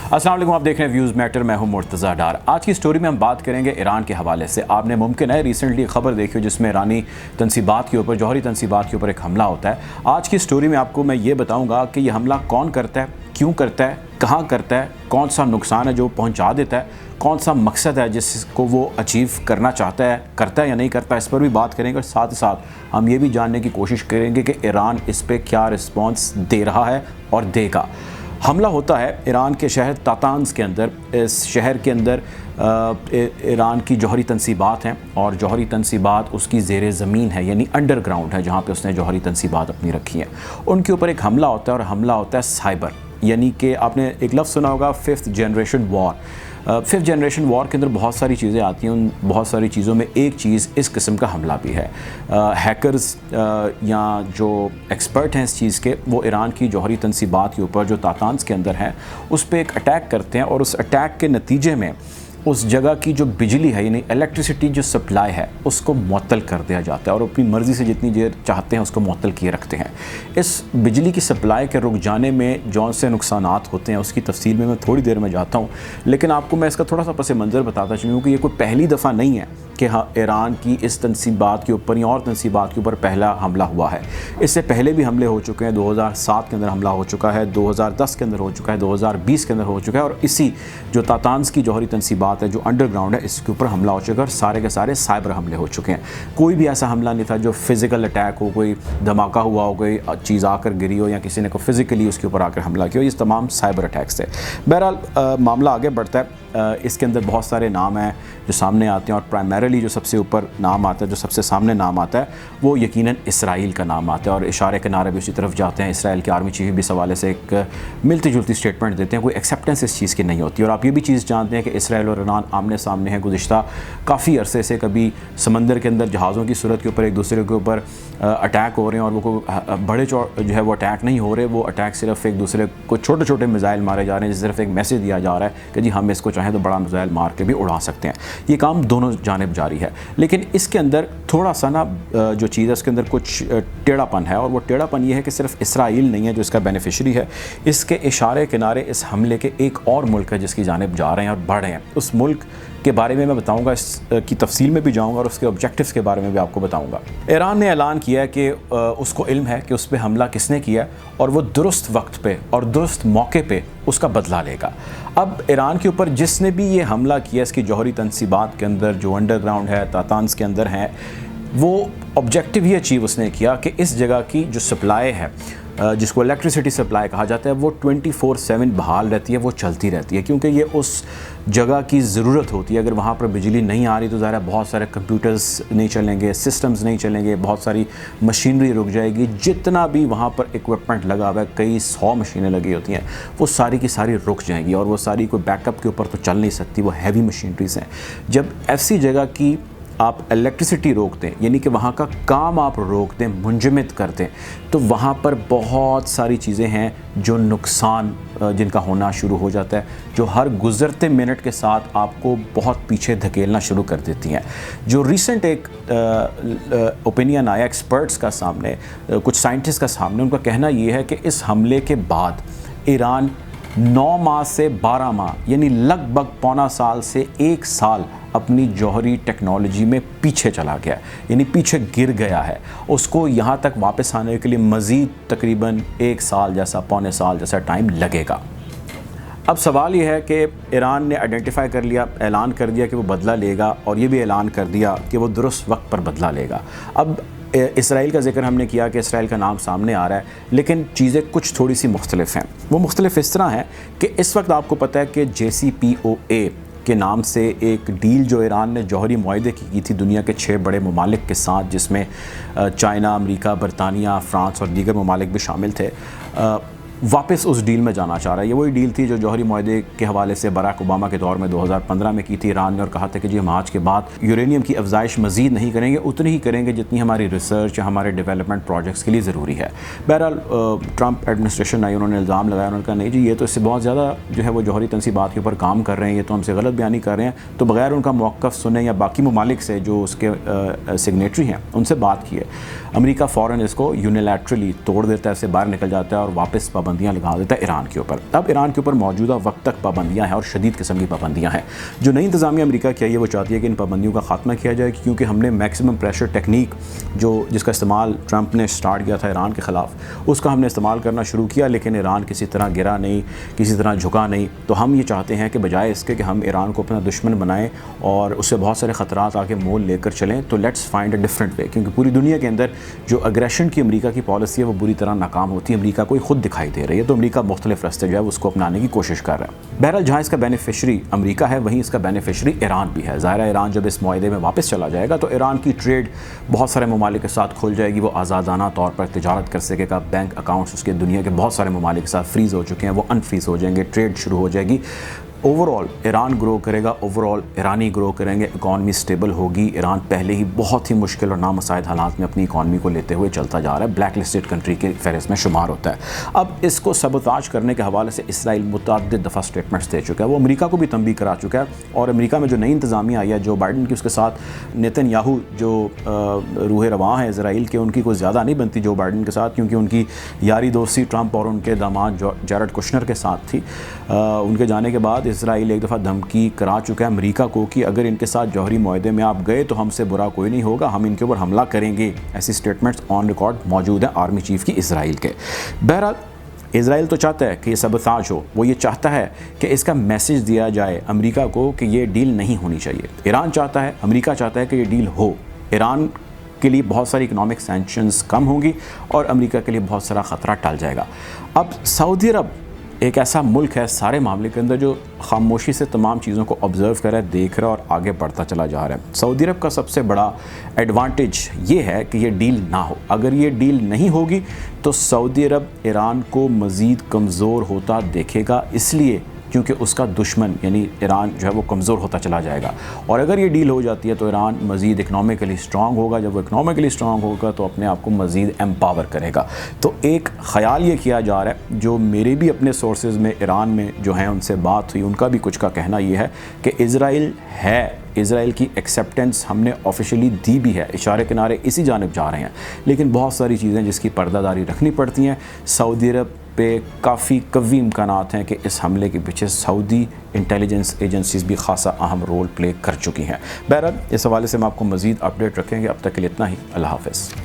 अस्सलाम वालेकुम, आप देख रहे हैं व्यूज़ मैटर। मैं हूं मुर्तज़ा डार। आज की स्टोरी में हम बात करेंगे ईरान के हवाले से। आपने मुमकिन है रिसेंटली खबर देखी हो जिसमें ईरानी तनसीबात के ऊपर, जौहरी तनसीबात के ऊपर एक हमला होता है। आज की स्टोरी में आपको मैं ये बताऊंगा कि यह हमला कौन करता है, क्यों करता है, कहाँ करता है, कौन सा नुकसान है जो पहुँचा देता है, कौन सा मकसद है जिसको वो अचीव करना चाहता है, करता है या नहीं करता, इस पर भी बात करेंगे। और साथ ही साथ हम ये भी जानने की कोशिश करेंगे कि ईरान इस पर क्या रिस्पॉन्स दे रहा है और देगा। हमला होता है ईरान के शहर तातान्स के अंदर। इस शहर के अंदर ईरान की जौहरी तनसीबात हैं और जौहरी तनसीबात उसकी ज़ेरे ज़मीन है, यानी अंडरग्राउंड है, जहाँ पे उसने जौहरी तनसीबात अपनी रखी हैं। उनके ऊपर एक हमला होता है और हमला होता है साइबर, यानी कि आपने एक लफ्ज़ सुना होगा, 5th generation war. 5th generation war के अंदर बहुत सारी चीज़ें आती हैं। उन बहुत सारी चीज़ों में एक चीज़ इस किस्म का हमला भी है। हैकर्स या जो एक्सपर्ट हैं इस चीज़ के, वो ईरान की जौहरी तनसीबात के ऊपर जो तातान्स के अंदर हैं उस पर एक अटैक करते हैं और उस अटैक के नतीजे में उस जगह की जो बिजली है, यानी इलेक्ट्रिसिटी जो सप्लाई है, उसको मुअत्तल कर दिया जाता है और अपनी मर्ज़ी से जितनी देर चाहते हैं उसको मुअत्तल किए रखते हैं। इस बिजली की सप्लाई के रुक जाने में जौन से नुकसानात होते हैं उसकी तफसील में मैं थोड़ी देर में जाता हूँ, लेकिन आपको मैं इसका थोड़ा सा पस मंज़र बताता चलूँ कि ये कोई पहली दफ़ा नहीं है कि हाँ ईरान की इस तनसीबात के ऊपर या और तनसीबात के ऊपर पहला हमला हुआ है। इससे पहले भी हमले हो चुके हैं। 2007 के अंदर हमला हो चुका है, 2010 के अंदर हो चुका है, 2020 के अंदर हो चुका है और इसी जो तातान्स की जौहरी तनसीबात है, जो अंडरग्राउंड है, इसके ऊपर हमला हो चुका है और सारे के सारे साइबर हमले हो चुके हैं। कोई भी ऐसा हमला नहीं था जो फिज़िकल अटैक हो, कोई धमाका हुआ हो, कोई चीज़ आकर गिरी हो या किसी ने को फिज़िकली उसके ऊपर आकर हमला किया हो। ये तमाम साइबर अटैक्स थे। बहरहाल मामला आगे बढ़ता है। इसके अंदर बहुत सारे नाम हैं जो सामने आते हैं और प्राइमरीली जो सबसे ऊपर नाम आता है, जो सबसे सामने नाम आता है, वो यकीनन इसराइल का नाम आता है और इशारे के नारे भी उसी तरफ जाते हैं। इसराइल के आर्मी चीफ भी इस हवाले से एक मिलती जुलती स्टेटमेंट देते हैं। कोई एक्सेप्टेंस इस चीज़ की नहीं होती। और आप ये भी चीज़ जानते हैं कि इसराइल और ईरान आमने सामने हैं गुज़िश्ता काफ़ी अरसे से। कभी समंदर के अंदर जहाज़ों की सूरत के ऊपर एक दूसरे के ऊपर अटैक हो रहे हैं और वो कोई बड़े जो है वो अटैक नहीं हो रहे, वो अटैक सिर्फ एक दूसरे को छोटे छोटे मिसाइल मारे जा रहे हैं, सिर्फ एक मैसेज दिया जा रहा है कि जी हम इसको चाहें तो बड़ा मिसाइल मार के भी उड़ा सकते हैं। ये काम दोनों जानिब जारी है। लेकिन इसके अंदर थोड़ा सा ना जो चीज़ है उसके अंदर कुछ टेढ़ापन है और वो टेढ़ापन ये है कि सिर्फ इसराइल नहीं है जो इसका बेनिफिशरी है। इसके इशारे किनारे इस हमले के एक और मुल्क है जिसकी जानिब जा रहे हैं और बढ़ रहे हैं। उस मुल्क के बारे में मैं बताऊंगा, इसकी तफसील में भी जाऊंगा और उसके ऑब्जेक्टिव्स के बारे में भी आपको बताऊंगा। ईरान ने ऐलान किया है कि उसको इल्म है कि उस पर हमला किसने किया और वो दुरुस्त वक्त पे और दुरुस्त मौके पे उसका बदला लेगा। अब ईरान के ऊपर जिसने भी ये हमला किया, इसकी जौहरी तनसीबात के अंदर जो अंडरग्राउंड है, तातान्स के अंदर हैं, वो ऑब्जेक्टिव ये अचीव उसने किया कि इस जगह की जो सप्लाई है, जिसको इलेक्ट्रिसिटी सप्लाई कहा जाता है, वो 24/7 बहाल रहती है, वो चलती रहती है, क्योंकि ये उस जगह की ज़रूरत होती है। अगर वहाँ पर बिजली नहीं आ रही तो ज़रा बहुत सारे कंप्यूटर्स नहीं चलेंगे, सिस्टम्स नहीं चलेंगे, बहुत सारी मशीनरी रुक जाएगी। जितना भी वहाँ पर इक्विपमेंट लगा हुआ है, कई 100 मशीनें लगी होती हैं, वो सारी की सारी रुक जाएंगी और वो सारी कोई बैकअप के ऊपर तो चल नहीं सकती, वो हैवी मशीनरीज हैं। जब ऐसी जगह की आप इलेक्ट्रिसिटी रोक दें, यानी कि वहाँ का काम आप रोक दें, मुंजमद कर दें, तो वहाँ पर बहुत सारी चीज़ें हैं जो नुकसान जिनका होना शुरू हो जाता है, जो हर गुज़रते मिनट के साथ आपको बहुत पीछे धकेलना शुरू कर देती हैं। जो रिसेंट एक ओपिनियन आया एक्सपर्ट्स का सामने, कुछ साइंटिस्ट का सामने, उनका कहना ये है कि इस हमले के बाद ईरान 9 माह से 12 माह, यानी लगभग पौना साल से 1 साल अपनी जौहरी टेक्नोलॉजी में पीछे चला गया, यानी पीछे गिर गया है। उसको यहाँ तक वापस आने के लिए मज़ीद तकरीबन 1 साल जैसा, पौने साल जैसा टाइम लगेगा। अब सवाल ये है कि ईरान ने आइडेंटिफाई कर लिया, ऐलान कर दिया कि वो बदला लेगा और ये भी ऐलान कर दिया कि वो दुरुस्त वक्त पर बदला लेगा। अब इसराइल का जिक्र हमने किया कि इसराइल का नाम सामने आ रहा है, लेकिन चीज़ें कुछ थोड़ी सी मुख्तलिफ हैं। वो मुख्तलिफ इस तरह हैं कि इस वक्त आपको पता है कि JCPOA के नाम से एक डील जो ईरान ने जौहरी मुआहदे की थी दुनिया के 6 बड़े ममालिक के साथ, जिसमें चाइना, अमेरिका, बरतानिया, फ्रांस और दीगर ममालिक भी शामिल थे, वापस उस डील में जाना चाह रहा है। ये वही डील थी जो जौहरी मुआहदे के हवाले से बराक ओबामा के दौर में 2015 में की थी ईरान ने, और कहा था कि जी हम आज के बाद यूरेनियम की अफजाइश मज़ीद नहीं करेंगे, उतनी ही करेंगे जितनी हमारी रिसर्च या हमारे डेवलपमेंट प्रोजेक्ट्स के लिए ज़रूरी है। बहरहाल ट्रंप एडमिनिस्ट्रेशन आई, उन्होंने इल्ज़ाम लगाया, उन्होंने कहा नहीं जी ये तो इससे बहुत ज़्यादा जो है वो जौहरी तनसीबात के ऊपर काम कर रहे हैं, ये तो हमसे गलत बयानी कर रहे हैं। तो बगैर उनका मौक़िफ़ सुने या बाकी ममालिक से जो उसके सिग्नेटरी हैं उनसे बात की है, अमेरिका फ़ौरन इसको यूनिलैटरली तोड़ देता है, इससे बाहर निकल जाता है और वापस पाबंदियाँ लगा देता है ईरान के ऊपर। अब ईरान के ऊपर मौजूदा वक्त तक पाबंदियाँ हैं और शदीद किस्म की पाबंदियाँ हैं। जो नई इंतज़ामिया अमेरिका की आई है वो चाहती है कि इन पाबंदियों का खात्मा किया जाए, क्योंकि हमने मैक्सिमम प्रेशर टेक्निक जिसका इस्तेमाल ट्रंप ने स्टार्ट किया था ईरान के ख़िलाफ़, उसका हमने इस्तेमाल करना शुरू किया, लेकिन ईरान किसी तरह गिरा नहीं, किसी तरह झुका नहीं। तो हम ये चाहते हैं कि बजाय इसके कि हम ईरान को अपना दुश्मन बनाएं और उससे बहुत सारे ख़तरात आके मोल लेकर चलें, तो let's find a different way, क्योंकि पूरी दुनिया के अंदर जो अग्रेशन की अमेरिका की पॉलिसी है वो बुरी तरह नाकाम होती है। अमेरिका को ही खुद दिखाई दे रही है, तो अमेरिका मुख्तलिफ रास्ते जो है उसको अपनाने की कोशिश कर रहा है। बहरहाल जहाँ इसका बेनिफिशरी अमेरिका है, वहीं इसका बेनिफिशरी ईरान भी है। ज़ाहिर है ईरान जब इस मुआहदे में वापस चला जाएगा तो ईरान की ट्रेड बहुत सारे ममालिक के साथ खुल जाएगी, वो आज़ादाना तौर पर तिजारत कर सकेगा। बैंक अकाउंट्स उसके दुनिया के बहुत सारे ममालिक के साथ फ्रीज़ हो चुके हैं, वो अनफ्रीज़ हो जाएंगे, ट्रेड शुरू हो जाएगी। ओवरऑल ईरान ग्रो करेगा, ओवरऑल ईरानी ग्रो करेंगे, इकॉनमी स्टेबल होगी। ईरान पहले ही बहुत ही मुश्किल और नामुसाइद हालात में अपनी इकॉनमी को लेते हुए चलता जा रहा है, ब्लैक लिस्टेड कंट्री के फहरिस्त में शुमार होता है। अब इसको सबोताज करने के हवाले से इसराइल मुतअद्दिद दफ़ा स्टेटमेंट्स दे चुका है, वो अमेरिका को भी तंबीह करा चुका है। और अमेरिका में जो नई इंतज़ामिया आई है जो बाइडन की, उसके साथ नेतन्याहू जो रूह रवां है इसराइल के, उनकी कोई ज़्यादा नहीं बनती जो बाइडन के साथ, क्योंकि उनकी यारी दोस्ती ट्रंप और उनके दामाद जैरेड कुशनर के साथ थी। उनके जाने के बाद इसराइल एक दफ़ा धमकी करा चुका है अमेरिका को कि अगर इनके साथ जौहरी मुआहदे में आप गए तो हमसे बुरा कोई नहीं होगा, हम इनके ऊपर हमला करेंगे। ऐसी स्टेटमेंट्स ऑन रिकॉर्ड मौजूद हैं आर्मी चीफ की इसराइल के। बहरहाल इसराइल तो चाहता है कि ये सबताज हो, वो ये चाहता है कि इसका मैसेज दिया जाए अमेरिका को कि ये डील नहीं होनी चाहिए। ईरान चाहता है, अमेरिका चाहता है कि ये डील हो। ईरान के लिए बहुत सारी इकनॉमिक सैंक्शंस कम होंगी और अमेरिका के लिए बहुत सारा ख़तरा टल जाएगा। अब सऊदी अरब एक ऐसा मुल्क है सारे मामले के अंदर जो खामोशी से तमाम चीज़ों को ऑब्ज़र्व कर रहा है, देख रहा है और आगे बढ़ता चला जा रहा है। सऊदी अरब का सबसे बड़ा एडवांटेज ये है कि ये डील ना हो। अगर ये डील नहीं होगी तो सऊदी अरब ईरान को मज़ीद कमज़ोर होता देखेगा, इसलिए क्योंकि उसका दुश्मन यानी ईरान जो है वो कमज़ोर होता चला जाएगा। और अगर ये डील हो जाती है तो ईरान मज़ीद इकनॉमिकली स्ट्रॉन्ग होगा। जब वो इकनॉमिकली स्ट्रॉन्ग होगा तो अपने आप को मज़ीद एम्पावर करेगा। तो एक ख़याल ये किया जा रहा है, जो मेरे भी अपने सोर्सेज़ में ईरान में जो हैं उनसे बात हुई, उनका भी कुछ का कहना ये है कि इज़राइल की एक्सेप्टेंस हमने ऑफिशियली दी भी है, इशारे किनारे इसी जानिब जा रहे हैं। लेकिन बहुत सारी चीज़ें जिसकी पर्दादारी रखनी पड़ती हैं। सऊदी अरब पे काफ़ी कवी इम्कानात हैं कि इस हमले के पीछे सऊदी इंटेलिजेंस एजेंसीज़ भी खासा अहम रोल प्ले कर चुकी हैं। बहरहाल इस हवाले से हम आपको मज़ीद अपडेट रखेंगे। अब तक के लिए इतना ही। अल्लाह हाफ़िज़।